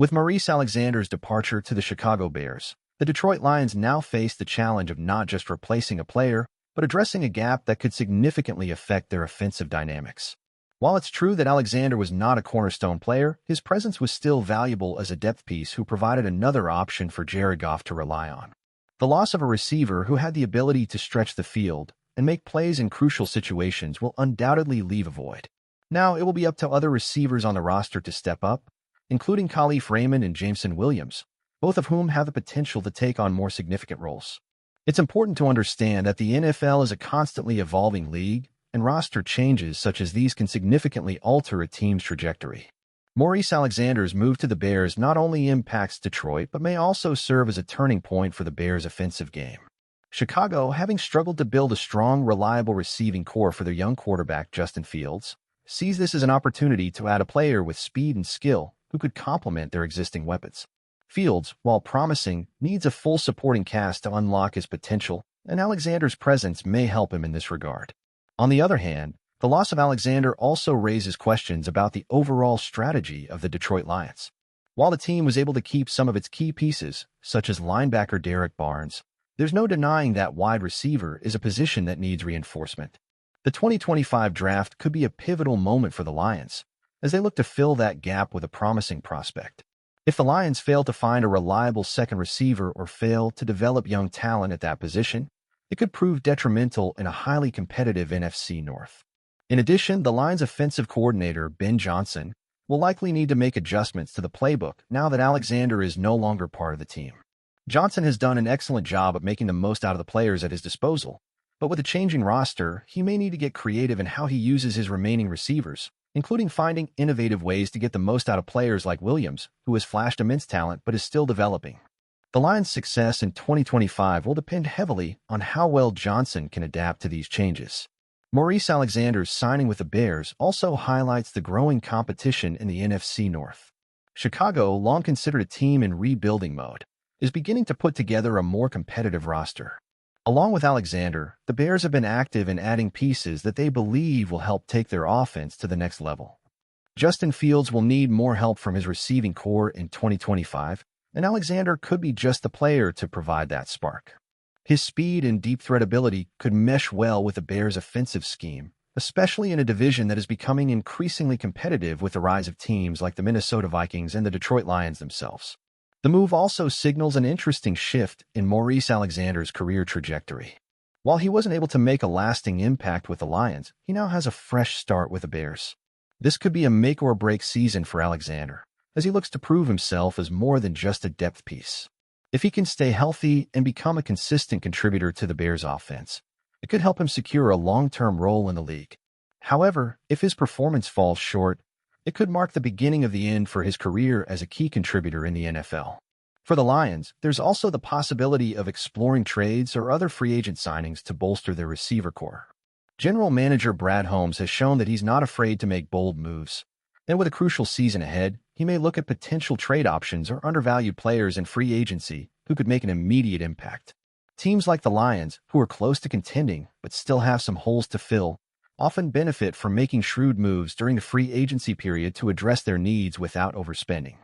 With Maurice Alexander's departure to the Chicago Bears, the Detroit Lions now face the challenge of not just replacing a player, but addressing a gap that could significantly affect their offensive dynamics. While it's true that Alexander was not a cornerstone player, his presence was still valuable as a depth piece who provided another option for Jared Goff to rely on. The loss of a receiver who had the ability to stretch the field and make plays in crucial situations will undoubtedly leave a void. Now, it will be up to other receivers on the roster to step up, including Khalif Raymond and Jameson Williams, both of whom have the potential to take on more significant roles. It's important to understand that the NFL is a constantly evolving league, and roster changes such as these can significantly alter a team's trajectory. Maurice Alexander's move to the Bears not only impacts Detroit but may also serve as a turning point for the Bears' offensive game. Chicago, having struggled to build a strong, reliable receiving core for their young quarterback Justin Fields, sees this as an opportunity to add a player with speed and skill who could complement their existing weapons. Fields, while promising, needs a full supporting cast to unlock his potential, and Alexander's presence may help him in this regard. On the other hand, the loss of Alexander also raises questions about the overall strategy of the Detroit Lions. While the team was able to keep some of its key pieces, such as linebacker Derek Barnes, there's no denying that wide receiver is a position that needs reinforcement. The 2025 draft could be a pivotal moment for the Lions, as they look to fill that gap with a promising prospect. If the Lions fail to find a reliable second receiver or fail to develop young talent at that position, it could prove detrimental in a highly competitive NFC North. In addition, the Lions' offensive coordinator, Ben Johnson, will likely need to make adjustments to the playbook now that Alexander is no longer part of the team. Johnson has done an excellent job of making the most out of the players at his disposal, but with a changing roster, he may need to get creative in how he uses his remaining receivers, including finding innovative ways to get the most out of players like Williams, who has flashed immense talent but is still developing. The Lions' success in 2025 will depend heavily on how well Johnson can adapt to these changes. Maurice Alexander's signing with the Bears also highlights the growing competition in the NFC North. Chicago, long considered a team in rebuilding mode, is beginning to put together a more competitive roster. Along with Alexander, the Bears have been active in adding pieces that they believe will help take their offense to the next level. Justin Fields will need more help from his receiving core in 2025, and Alexander could be just the player to provide that spark. His speed and deep threat ability could mesh well with the Bears' offensive scheme, especially in a division that is becoming increasingly competitive with the rise of teams like the Minnesota Vikings and the Detroit Lions themselves. The move also signals an interesting shift in Maurice Alexander's career trajectory. While he wasn't able to make a lasting impact with the Lions, he now has a fresh start with the Bears. This could be a make-or-break season for Alexander, as he looks to prove himself as more than just a depth piece. If he can stay healthy and become a consistent contributor to the Bears' offense, it could help him secure a long-term role in the league. However, if his performance falls short, it could mark the beginning of the end for his career as a key contributor in the NFL. For the Lions, there's also the possibility of exploring trades or other free agent signings to bolster their receiver core. General manager Brad Holmes has shown that he's not afraid to make bold moves, and with a crucial season ahead, he may look at potential trade options or undervalued players in free agency who could make an immediate impact. Teams like the Lions, who are close to contending but still have some holes to fill, often benefit from making shrewd moves during the free agency period to address their needs without overspending.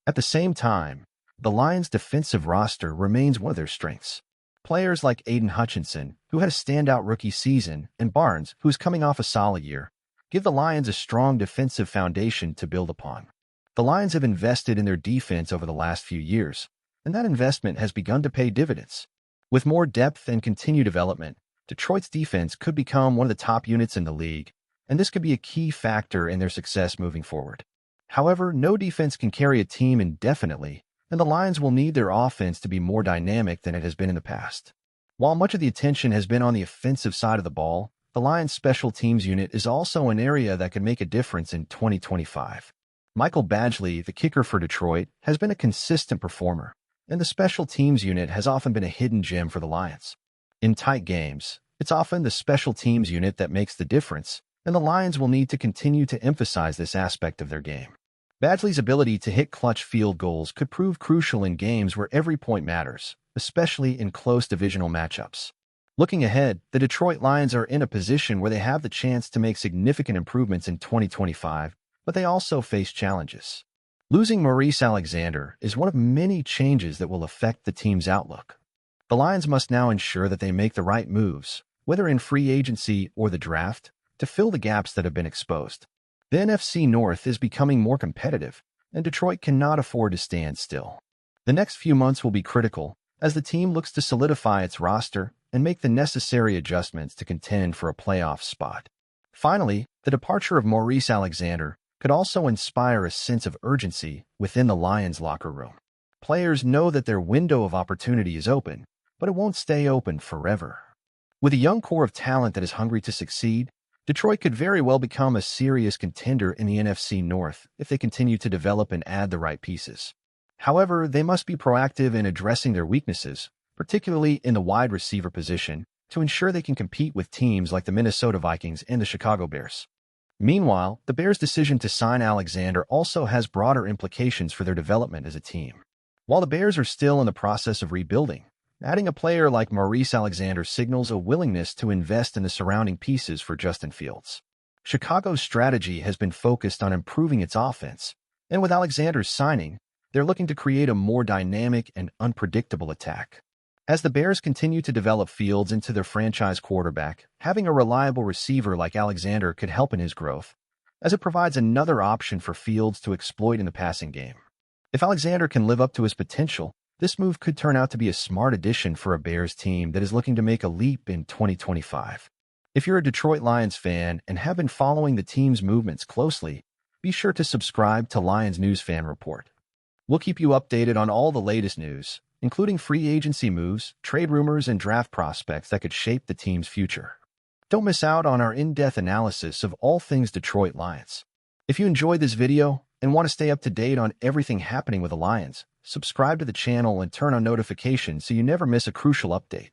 At the same time, the Lions' defensive roster remains one of their strengths. Players like Aiden Hutchinson, who had a standout rookie season, and Barnes, who is coming off a solid year, give the Lions a strong defensive foundation to build upon. The Lions have invested in their defense over the last few years, and that investment has begun to pay dividends. With more depth and continued development, Detroit's defense could become one of the top units in the league, and this could be a key factor in their success moving forward. However, no defense can carry a team indefinitely, and the Lions will need their offense to be more dynamic than it has been in the past. While much of the attention has been on the offensive side of the ball, the Lions' special teams unit is also an area that could make a difference in 2025. Michael Badgley, the kicker for Detroit, has been a consistent performer, and the special teams unit has often been a hidden gem for the Lions. In tight games, it's often the special teams unit that makes the difference, and the Lions will need to continue to emphasize this aspect of their game. Badgley's ability to hit clutch field goals could prove crucial in games where every point matters, especially in close divisional matchups. Looking ahead, the Detroit Lions are in a position where they have the chance to make significant improvements in 2025, but they also face challenges. Losing Maurice Alexander is one of many changes that will affect the team's outlook. The Lions must now ensure that they make the right moves, whether in free agency or the draft, to fill the gaps that have been exposed. The NFC North is becoming more competitive, and Detroit cannot afford to stand still. The next few months will be critical as the team looks to solidify its roster and make the necessary adjustments to contend for a playoff spot. Finally, the departure of Maurice Alexander could also inspire a sense of urgency within the Lions locker room. Players know that their window of opportunity is open, but it won't stay open forever. With a young core of talent that is hungry to succeed, Detroit could very well become a serious contender in the NFC North if they continue to develop and add the right pieces. However, they must be proactive in addressing their weaknesses, particularly in the wide receiver position, to ensure they can compete with teams like the Minnesota Vikings and the Chicago Bears. Meanwhile, the Bears' decision to sign Alexander also has broader implications for their development as a team. While the Bears are still in the process of rebuilding, adding a player like Maurice Alexander signals a willingness to invest in the surrounding pieces for Justin Fields. Chicago's strategy has been focused on improving its offense, and with Alexander's signing, they're looking to create a more dynamic and unpredictable attack. As the Bears continue to develop Fields into their franchise quarterback, having a reliable receiver like Alexander could help in his growth, as it provides another option for Fields to exploit in the passing game. If Alexander can live up to his potential, this move could turn out to be a smart addition for a Bears team that is looking to make a leap in 2025. If you're a Detroit Lions fan and have been following the team's movements closely, be sure to subscribe to Lions News Fan Report. We'll keep you updated on all the latest news, including free agency moves, trade rumors, and draft prospects that could shape the team's future. Don't miss out on our in-depth analysis of all things Detroit Lions. If you enjoyed this video and want to stay up to date on everything happening with the Lions, subscribe to the channel and turn on notifications so you never miss a crucial update.